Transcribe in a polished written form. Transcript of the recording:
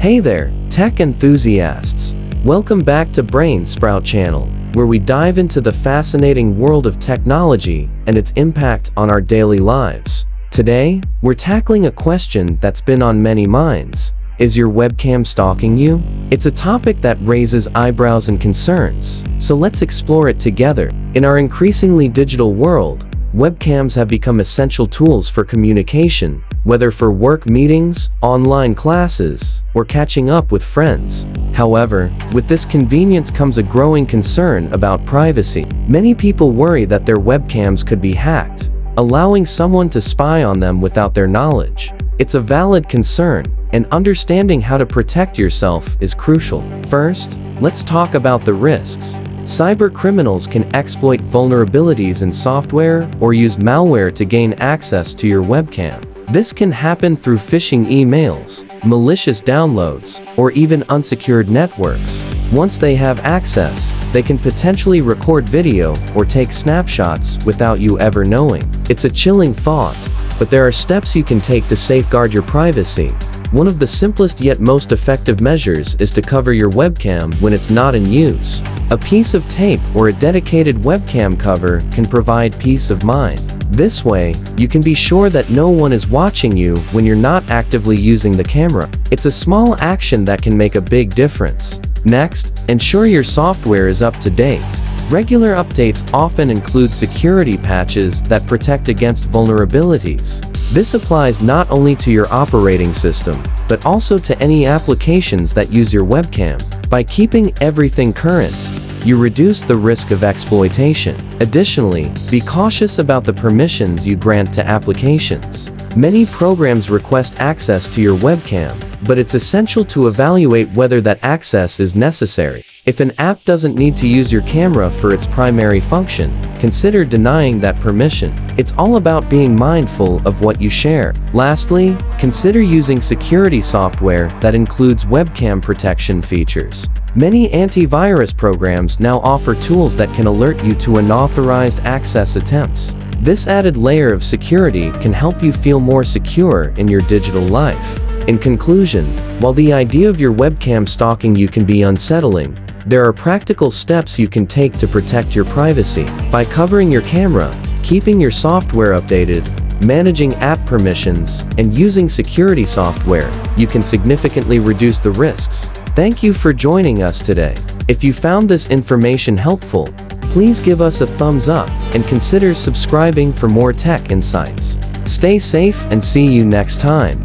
Hey there, tech enthusiasts! Welcome back to Brain Sprout Channel, where we dive into the fascinating world of technology and its impact on our daily lives. Today, we're tackling a question that's been on many minds. Is your webcam stalking you? It's a topic that raises eyebrows and concerns, so let's explore it together. In our increasingly digital world, webcams have become essential tools for communication, whether for work meetings, online classes, or catching up with friends. However, with this convenience comes a growing concern about privacy. Many people worry that their webcams could be hacked, allowing someone to spy on them without their knowledge. It's a valid concern, and understanding how to protect yourself is crucial. First, let's talk about the risks. Cyber criminals can exploit vulnerabilities in software or use malware to gain access to your webcam. This can happen through phishing emails, malicious downloads, or even unsecured networks. Once they have access, they can potentially record video or take snapshots without you ever knowing. It's a chilling thought, but there are steps you can take to safeguard your privacy. One of the simplest yet most effective measures is to cover your webcam when it's not in use. A piece of tape or a dedicated webcam cover can provide peace of mind. This way, you can be sure that no one is watching you when you're not actively using the camera. It's a small action that can make a big difference. Next, ensure your software is up to date. Regular updates often include security patches that protect against vulnerabilities. This applies not only to your operating system, but also to any applications that use your webcam. By keeping everything current, you reduce the risk of exploitation. Additionally, be cautious about the permissions you grant to applications. Many programs request access to your webcam, but it's essential to evaluate whether that access is necessary. If an app doesn't need to use your camera for its primary function, consider denying that permission. It's all about being mindful of what you share. Lastly, consider using security software that includes webcam protection features. Many antivirus programs now offer tools that can alert you to unauthorized access attempts. This added layer of security can help you feel more secure in your digital life. In conclusion, while the idea of your webcam stalking you can be unsettling, there are practical steps you can take to protect your privacy. By covering your camera, keeping your software updated, managing app permissions, and using security software, you can significantly reduce the risks. Thank you for joining us today. If you found this information helpful, please give us a thumbs up and consider subscribing for more tech insights. Stay safe and see you next time.